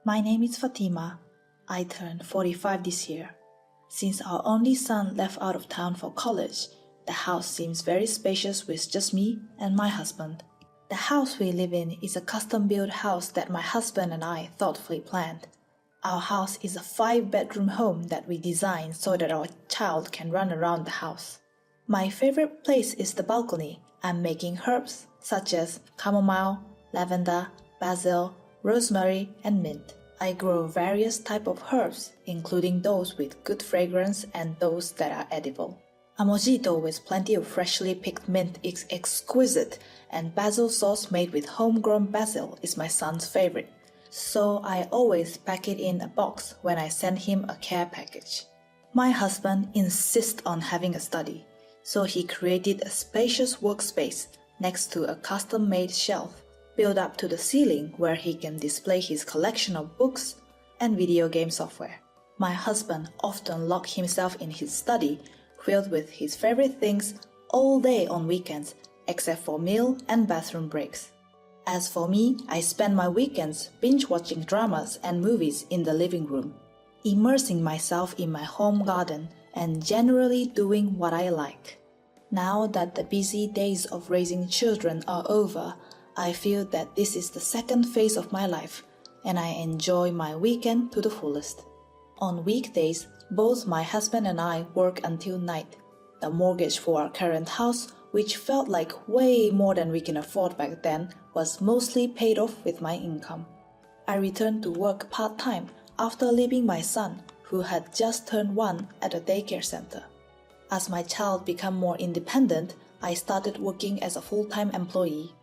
My name is Fatima. I turned 45 this year. Since our only son left out of town for college, the house seems very spacious with just me and my husband. The house we live in is a custom-built house that my husband and I thoughtfully planned. Our house is a 5-bedroom home that we designed so that our child can run around the house. My favorite place is the balcony. I'm making herbs such as chamomile, lavender, basil, rosemary, and mint. I grow various types of herbs, including those with good fragrance and those that are edible. A mojito with plenty of freshly picked mint is exquisite, and basil sauce made with homegrown basil is my son's favorite. So I always pack it in a box when I send him a care package. My husband insists on having a study, so he created a spacious workspace next to a custom-made shelf built up to the ceiling where he can display his collection of books and video game software. My husband often locks himself in his study filled with his favorite things all day on weekends except for meal and bathroom breaks. As for me, I spend my weekends binge-watching dramas and movies in the living room, immersing myself in my home garden and generally doing what I like. Now that the busy days of raising children are over, I feel that this is the second phase of my life, and I enjoy my weekend to the fullest. On weekdays, both my husband and I work until night. The mortgage for our current house, which felt like way more than we can afford back then, was mostly paid off with my income. I returned to work part-time after leaving my son, who had just turned 1 at a daycare center. As my child became more independent, I started working as a full-time employee.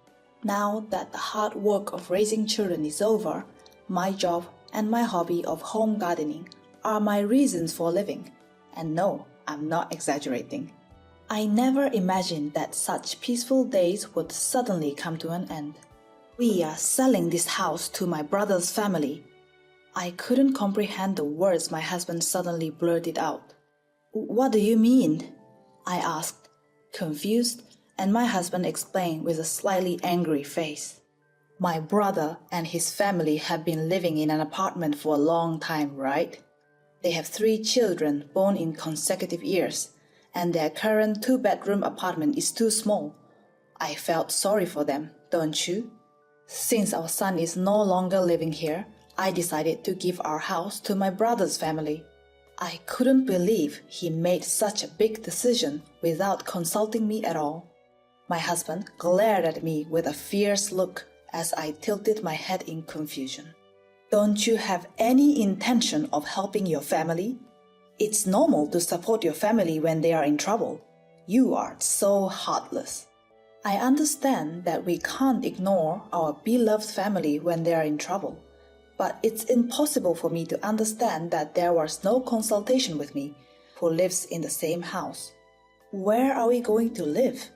Now that the hard work of raising children is over, my job and my hobby of home gardening are my reasons for living. And no, I'm not exaggerating. I never imagined that such peaceful days would suddenly come to an end. We are selling this house to my brother's family. I couldn't comprehend the words my husband suddenly blurted out. "What do you mean?" I asked, confused, and my husband explained with a slightly angry face. "My brother and his family have been living in an apartment for a long time, right? They have 3 children born in consecutive years, and their current 2-bedroom apartment is too small. I felt sorry for them, don't you? Since our son is no longer living here, I decided to give our house to my brother's family. I couldn't believe he made such a big decision without consulting me at all." My husband glared at me with a fierce look as I tilted my head in confusion. "Don't you have any intention of helping your family? It's normal to support your family when they are in trouble. You are so heartless." I understand that we can't ignore our beloved family when they are in trouble, but it's impossible for me to understand that there was no consultation with me, who lives in the same house. Where are we going to live?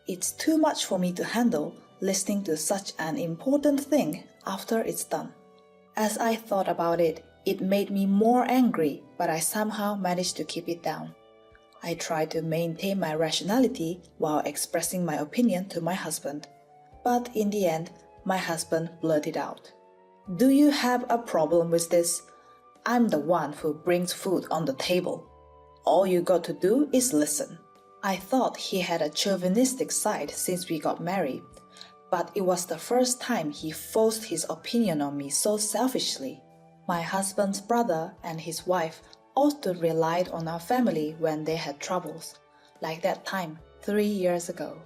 It's too much for me to handle listening to such an important thing after it's done. As I thought about it, it made me more angry, but I somehow managed to keep it down. I tried to maintain my rationality while expressing my opinion to my husband. But in the end, my husband blurted out, "Do you have a problem with this? I'm the one who brings food on the table. All you got to do is listen." I thought he had a chauvinistic side since we got married, but it was the first time he forced his opinion on me so selfishly. My husband's brother and his wife often relied on our family when they had troubles, like that time 3 years ago.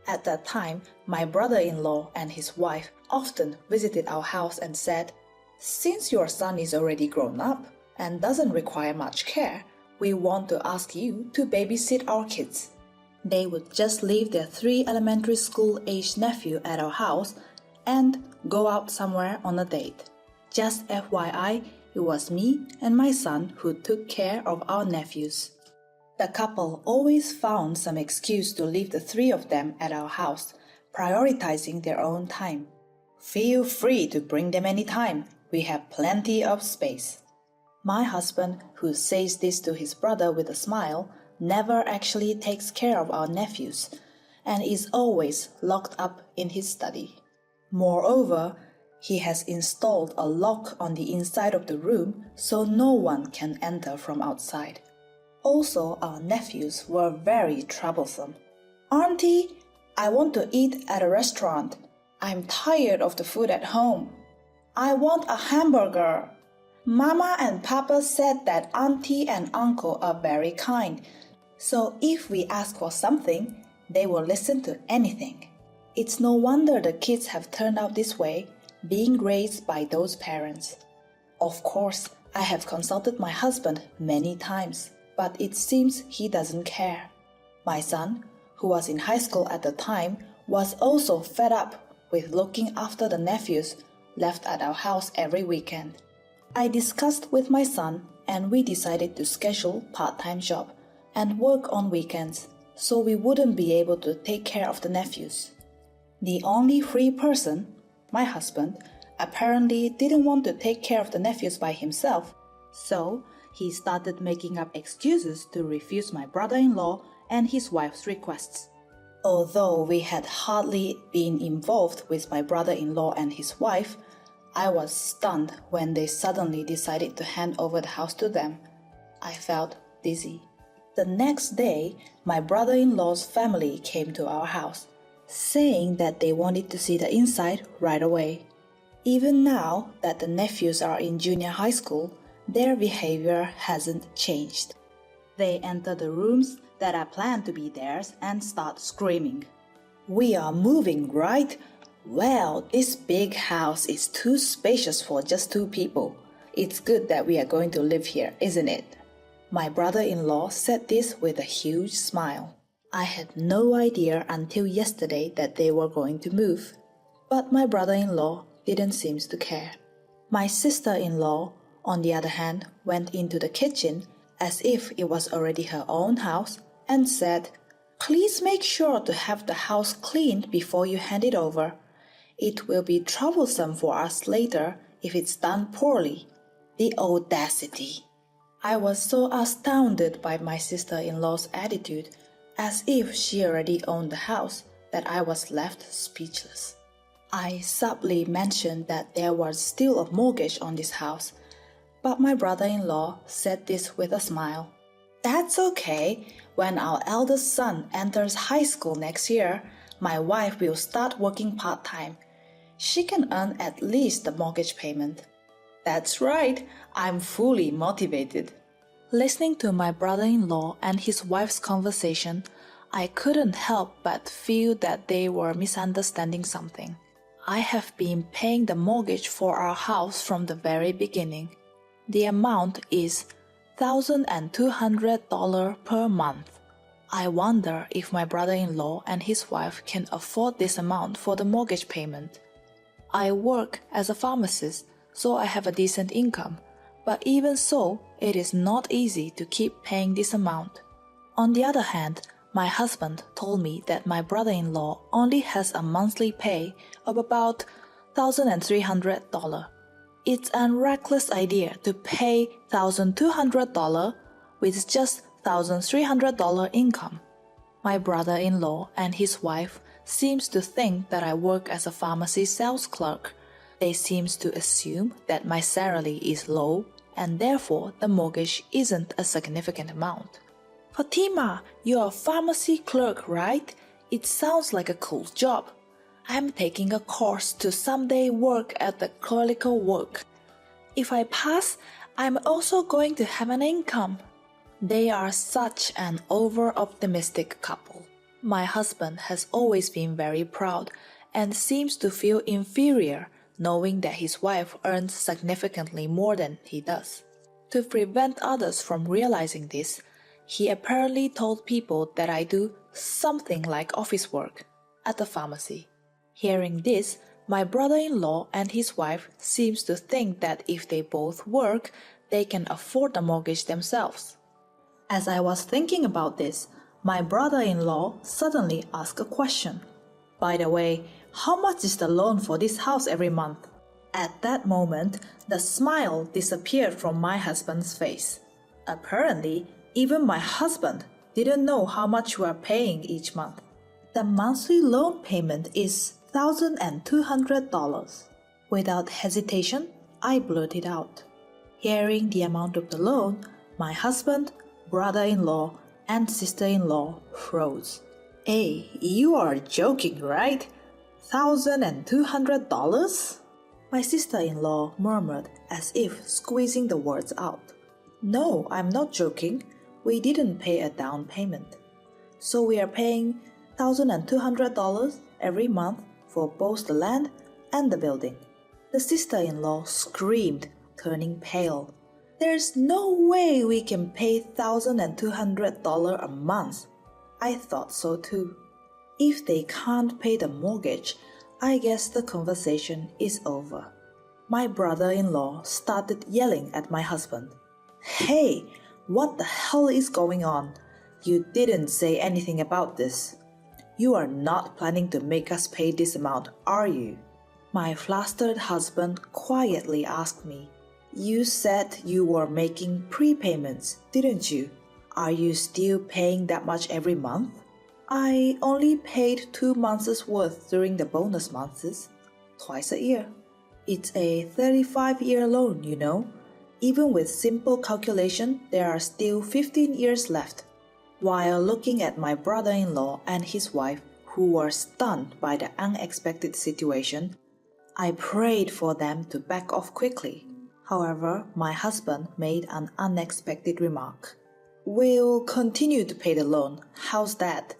At that time, my brother-in-law and his wife often visited our house and said, "Since your son is already grown up and doesn't require much care, we want to ask you to babysit our kids." They would just leave their 3 elementary school-aged nephew at our house and go out somewhere on a date. Just FYI, it was me and my son who took care of our nephews. The couple always found some excuse to leave the 3 of them at our house, prioritizing their own time. "Feel free to bring them anytime. We have plenty of space." My husband, who says this to his brother with a smile, never actually takes care of our nephews and is always locked up in his study. Moreover, He has installed a lock on the inside of the room so no one can enter from outside. Also, our nephews were very troublesome. "Auntie, I want to eat at a restaurant. I'm tired of the food at home. I want a hamburger." Mama and Papa said that Auntie and Uncle are very kind, so if we ask for something, they will listen to anything. It's no wonder the kids have turned out this way, being raised by those parents. Of course, I have consulted my husband many times, but it seems he doesn't care. My son, who was in high school at the time, was also fed up with looking after the nephews left at our house every weekend. I discussed with my son and we decided to schedule part-time job and work on weekends so we wouldn't be able to take care of the nephews. The only free person, my husband, apparently didn't want to take care of the nephews by himself, so he started making up excuses to refuse my brother-in-law and his wife's requests. Although we had hardly been involved with my brother-in-law and his wife, I was stunned when they suddenly decided to hand over the house to them. I felt dizzy. The next day, my brother-in-law's family came to our house, saying that they wanted to see the inside right away. Even now that the nephews are in junior high school, their behavior hasn't changed. They enter the rooms that are planned to be theirs and start screaming. "We are moving, right? Well, this big house is too spacious for just 2 people. It's good that we are going to live here, isn't it?" My brother-in-law said this with a huge smile. I had no idea until yesterday that they were going to move. But my brother-in-law didn't seem to care. My sister-in-law, on the other hand, went into the kitchen as if it was already her own house and said, "Please make sure to have the house cleaned before you hand it over. It will be troublesome for us later if it's done poorly." The audacity! I was so astounded by my sister-in-law's attitude, as if she already owned the house, that I was left speechless. I subtly mentioned that there was still a mortgage on this house, but my brother-in-law said this with a smile. "That's okay. When our eldest son enters high school next year, my wife will start working part-time. She can earn at least the mortgage payment." That's right, I'm fully motivated. Listening to my brother-in-law and his wife's conversation, I couldn't help but feel that they were misunderstanding something. I have been paying the mortgage for our house from the very beginning. The amount is $1,200 per month. I wonder if my brother-in-law and his wife can afford this amount for the mortgage payment. I work as a pharmacist, so I have a decent income, but even so, it is not easy to keep paying this amount. On the other hand, my husband told me that my brother-in-law only has a monthly pay of about $1,300. It's a reckless idea to pay $1,200 with just $1,300 income. My brother-in-law and his wife seems to think that I work as a pharmacy sales clerk. They seem to assume that my salary is low and therefore the mortgage isn't a significant amount. "Fatima, you're a pharmacy clerk, right? It sounds like a cool job. I'm taking a course to someday work at the clerical work. If I pass, I'm also going to have an income." They are such an over-optimistic couple. My husband has always been very proud and seems to feel inferior knowing that his wife earns significantly more than he does. To prevent others from realizing this, he apparently told people that I do something like office work at the pharmacy. Hearing this, my brother-in-law and his wife seems to think that if they both work, they can afford the mortgage themselves. As I was thinking about this, my brother-in-law suddenly asked a question. "By the way, how much is the loan for this house every month?" At that moment, the smile disappeared from my husband's face. Apparently, even my husband didn't know how much we are paying each month. "The monthly loan payment is $1,200. Without hesitation, I blurted out. Hearing the amount of the loan, my husband, brother-in-law, and sister-in-law froze. Hey, you are joking, right? $1,200? My sister-in-law murmured as if squeezing the words out. No, I'm not joking. We didn't pay a down payment. So we are paying $1,200 every month for both the land and the building. The sister-in-law screamed, turning pale. There's no way we can pay $1,200 a month. I thought so too. If they can't pay the mortgage, I guess the conversation is over. My brother-in-law started yelling at my husband. Hey, what the hell is going on? You didn't say anything about this. You are not planning to make us pay this amount, are you? My flustered husband quietly asked me. You said you were making prepayments, didn't you? Are you still paying that much every month? I only paid 2 months' worth during the bonus months, twice a year. It's a 35-year loan, you know. Even with simple calculation, there are still 15 years left. While looking at my brother-in-law and his wife, who were stunned by the unexpected situation, I prayed for them to back off quickly. However, my husband made an unexpected remark. We'll continue to pay the loan. How's that?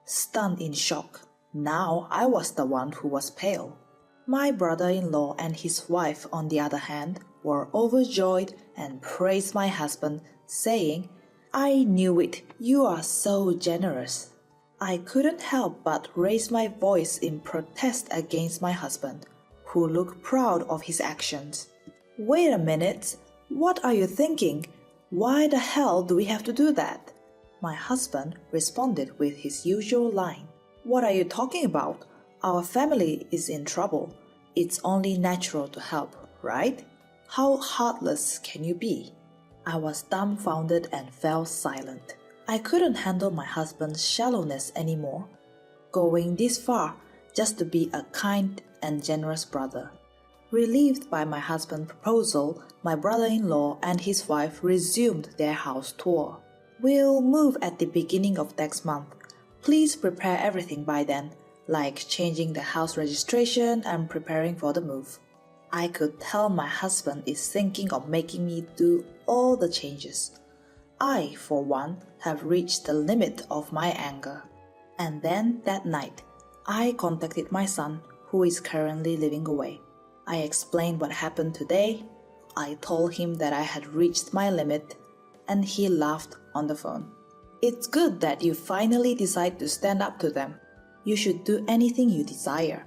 Stunned in shock, now I was the one who was pale. My brother-in-law and his wife, on the other hand, were overjoyed and praised my husband, saying, I knew it, you are so generous. I couldn't help but raise my voice in protest against my husband, who looked proud of his actions. Wait a minute, what are you thinking? Why the hell do we have to do that? My husband responded with his usual line. What are you talking about? Our family is in trouble. It's only natural to help, right? How heartless can you be? I was dumbfounded and fell silent. I couldn't handle my husband's shallowness anymore. Going this far just to be a kind and generous brother. Relieved by my husband's proposal, my brother-in-law and his wife resumed their house tour. We'll move at the beginning of next month. Please prepare everything by then, like changing the house registration and preparing for the move. I could tell my husband is thinking of making me do all the changes. I, for one, have reached the limit of my anger. And then that night, I contacted my son, who is currently living away. I explained what happened today. I told him that I had reached my limit, and he laughed on the phone. It's good that you finally decide to stand up to them. You should do anything you desire.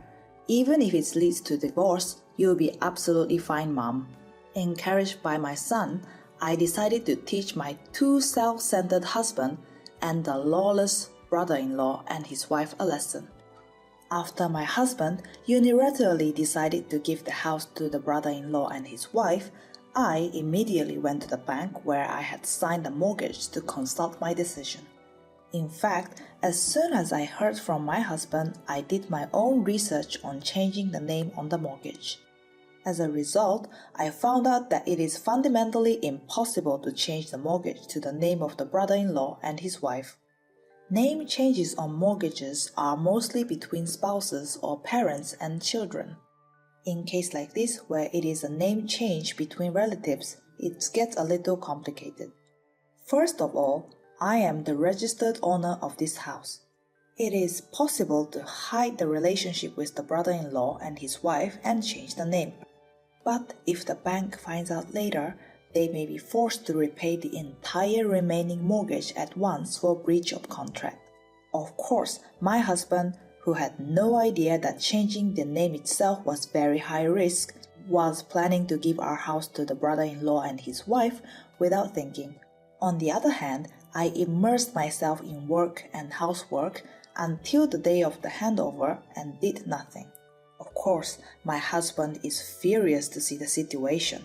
Even if it leads to divorce, you'll be absolutely fine, Mom. Encouraged by my son, I decided to teach my too self-centered husband and the lawless brother-in-law and his wife a lesson. After my husband unilaterally decided to give the house to the brother-in-law and his wife, I immediately went to the bank where I had signed the mortgage to consult my decision. In fact, as soon as I heard from my husband, I did my own research on changing the name on the mortgage. As a result, I found out that it is fundamentally impossible to change the mortgage to the name of the brother-in-law and his wife. Name changes on mortgages are mostly between spouses or parents and children. In case like this, where it is a name change between relatives, it gets a little complicated. First of all, I am the registered owner of this house. It is possible to hide the relationship with the brother-in-law and his wife and change the name. But if the bank finds out later, they may be forced to repay the entire remaining mortgage at once for breach of contract. Of course, my husband, who had no idea that changing the name itself was very high risk, was planning to give our house to the brother-in-law and his wife without thinking. On the other hand, I immersed myself in work and housework until the day of the handover and did nothing. Of course, my husband is furious to see the situation.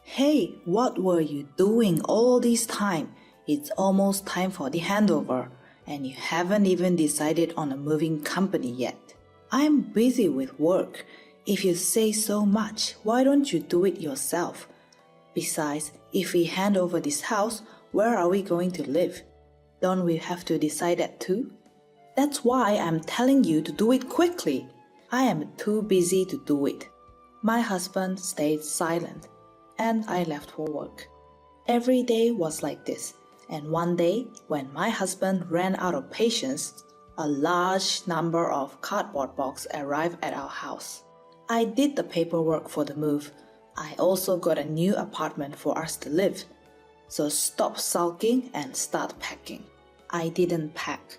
Hey, what were you doing all this time? It's almost time for the handover, and you haven't even decided on a moving company yet. I'm busy with work. If you say so much, why don't you do it yourself? Besides, if we hand over this house, where are we going to live? Don't we have to decide that too? That's why I'm telling you to do it quickly. I am too busy to do it. My husband stayed silent, and I left for work. Every day was like this, and one day, when my husband ran out of patience, a large number of cardboard boxes arrived at our house. I did the paperwork for the move. I also got a new apartment for us to live. So stop sulking and start packing. I didn't pack.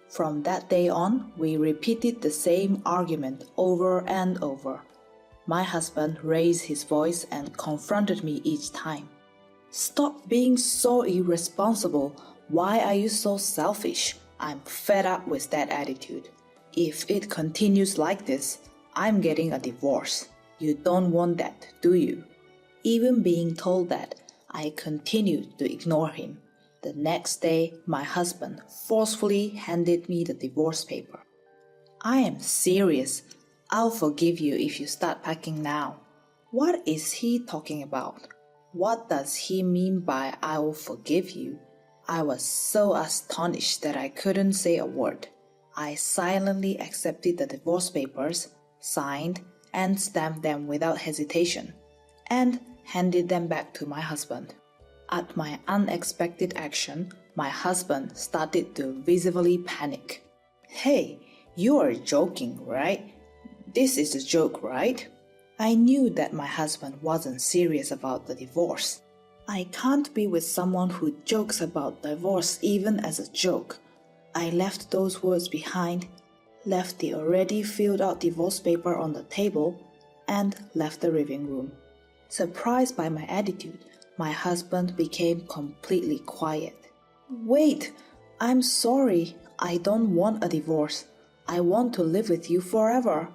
From that day on, we repeated the same argument over and over. My husband raised his voice and confronted me each time. Stop being so irresponsible. Why are you so selfish? I'm fed up with that attitude. If it continues like this, I'm getting a divorce. You don't want that, do you? Even being told that, I continued to ignore him. The next day, my husband forcefully handed me the divorce paper. I am serious. I'll forgive you if you start packing now. What is he talking about? What does he mean by I will forgive you? I was so astonished that I couldn't say a word. I silently accepted the divorce papers, signed, and stamped them without hesitation, and handed them back to my husband. At my unexpected action, my husband started to visibly panic. Hey, you are joking, right? This is a joke, right? I knew that my husband wasn't serious about the divorce. I can't be with someone who jokes about divorce even as a joke. I left those words behind, left the already filled out divorce paper on the table, and left the living room. Surprised by my attitude, my husband became completely quiet. Wait, I'm sorry. I don't want a divorce. I want to live with you forever.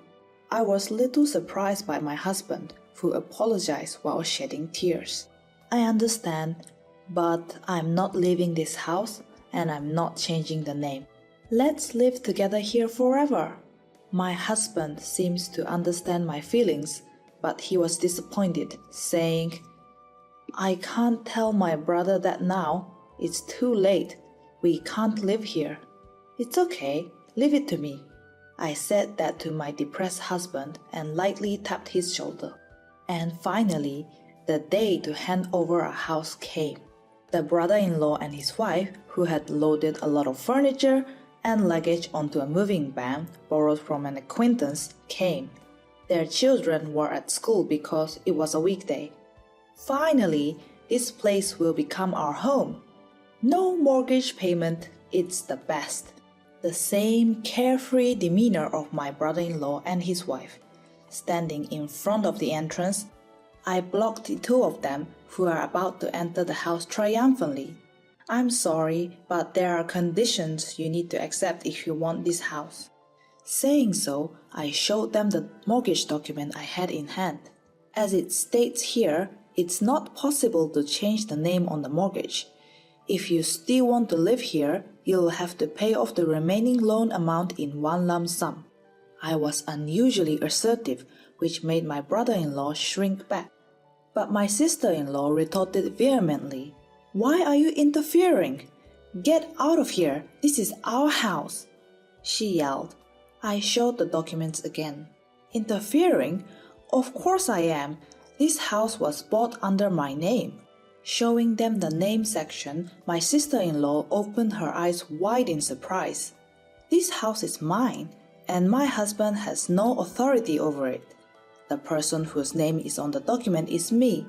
I was little surprised by my husband, who apologized while shedding tears. I understand, but I'm not leaving this house and I'm not changing the name. Let's live together here forever. My husband seems to understand my feelings, but he was disappointed, saying, I can't tell my brother that now. It's too late. We can't live here. It's okay. Leave it to me. I said that to my depressed husband and lightly tapped his shoulder. And finally, the day to hand over our house came. The brother-in-law and his wife, who had loaded a lot of furniture and luggage onto a moving van borrowed from an acquaintance, came. Their children were at school because it was a weekday. Finally, this place will become our home. No mortgage payment, it's the best. The same carefree demeanor of my brother-in-law and his wife. Standing in front of the entrance, I blocked the two of them who are about to enter the house triumphantly. I'm sorry, but there are conditions you need to accept if you want this house. Saying so, I showed them the mortgage document I had in hand. As it states here, it's not possible to change the name on the mortgage. If you still want to live here, you'll have to pay off the remaining loan amount in one lump sum. I was unusually assertive, which made my brother-in-law shrink back. But my sister-in-law retorted vehemently, Why are you interfering? Get out of here, this is our house. She yelled. I showed the documents again. Interfering? Of course I am. This house was bought under my name. Showing them the name section, my sister-in-law opened her eyes wide in surprise. This house is mine, and my husband has no authority over it. The person whose name is on the document is me.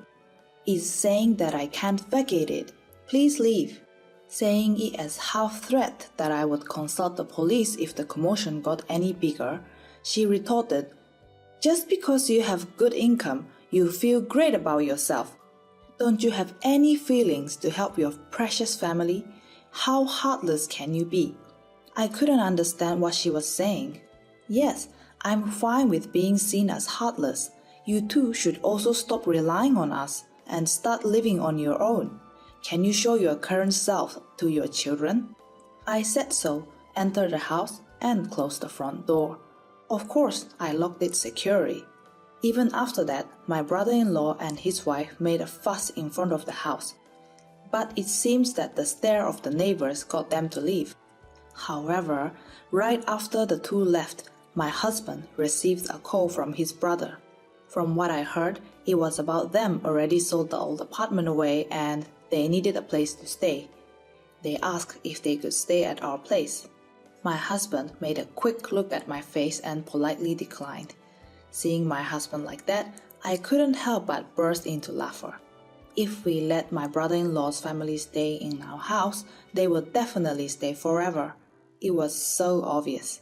It's saying that I can't vacate it. Please leave. Saying it as half-threat that I would consult the police if the commotion got any bigger, she retorted, Just because you have good income, you feel great about yourself. Don't you have any feelings to help your precious family? How heartless can you be? I couldn't understand what she was saying. Yes, I'm fine with being seen as heartless. You too should also stop relying on us and start living on your own. Can you show your current self to your children? I said so, entered the house, and closed the front door. Of course, I locked it securely. Even after that, my brother-in-law and his wife made a fuss in front of the house. But it seems that the stare of the neighbors got them to leave. However, right after the two left, my husband received a call from his brother. From what I heard, it was about them already sold the old apartment away and they needed a place to stay. They asked if they could stay at our place. My husband made a quick look at my face and politely declined. Seeing my husband like that, I couldn't help but burst into laughter. If we let my brother-in-law's family stay in our house, they would definitely stay forever. It was so obvious.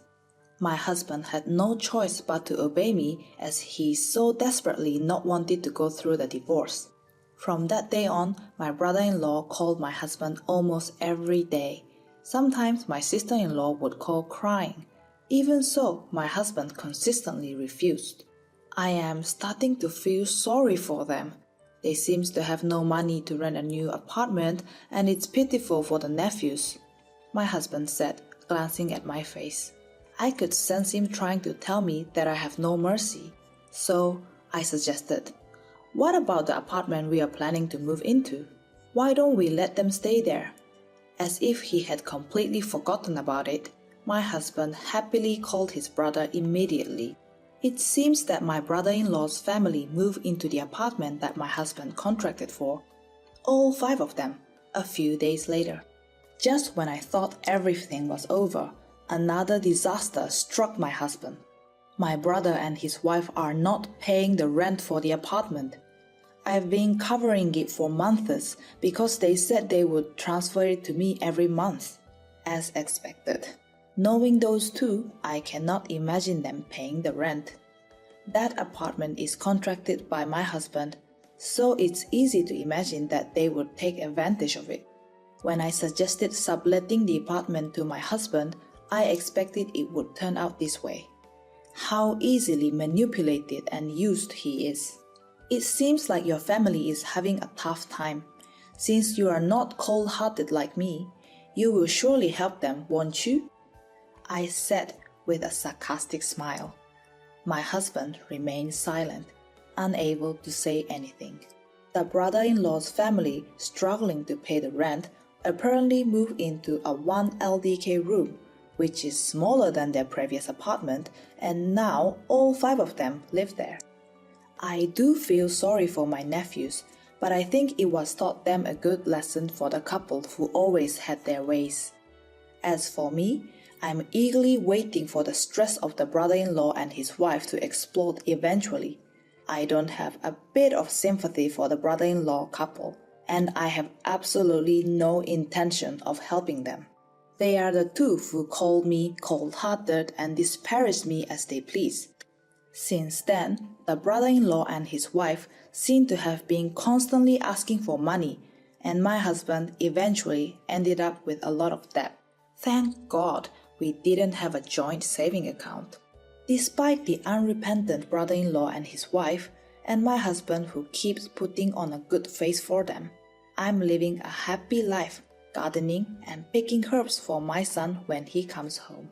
My husband had no choice but to obey me as he so desperately not wanted to go through the divorce. From that day on, my brother-in-law called my husband almost every day. Sometimes my sister-in-law would call crying. Even so, my husband consistently refused. I am starting to feel sorry for them. They seem to have no money to rent a new apartment and it's pitiful for the nephews, my husband said, glancing at my face. I could sense him trying to tell me that I have no mercy. So I suggested, what about the apartment we are planning to move into? Why don't we let them stay there? As if he had completely forgotten about it, my husband happily called his brother immediately. It seems that my brother-in-law's family moved into the apartment that my husband contracted for. All 5 of them, a few days later. Just when I thought everything was over, another disaster struck my husband. My brother and his wife are not paying the rent for the apartment. I've been covering it for months because they said they would transfer it to me every month, as expected. Knowing those two, I cannot imagine them paying the rent. That apartment is contracted by my husband, so it's easy to imagine that they would take advantage of it. When I suggested subletting the apartment to my husband, I expected it would turn out this way. How easily manipulated and used he is. It seems like your family is having a tough time. Since you are not cold-hearted like me, you will surely help them, won't you? I said with a sarcastic smile. My husband remained silent, unable to say anything. The brother-in-law's family, struggling to pay the rent, apparently moved into a 1 LDK room, which is smaller than their previous apartment, and now all 5 of them live there. I do feel sorry for my nephews, but I think it was taught them a good lesson for the couple who always had their ways. As for me, I'm eagerly waiting for the stress of the brother-in-law and his wife to explode eventually. I don't have a bit of sympathy for the brother-in-law couple, and I have absolutely no intention of helping them. They are the two who called me cold-hearted and disparaged me as they please. Since then, the brother-in-law and his wife seem to have been constantly asking for money, and my husband eventually ended up with a lot of debt. Thank God we didn't have a joint saving account. Despite the unrepentant brother-in-law and his wife, and my husband who keeps putting on a good face for them, I'm living a happy life, gardening and picking herbs for my son when he comes home.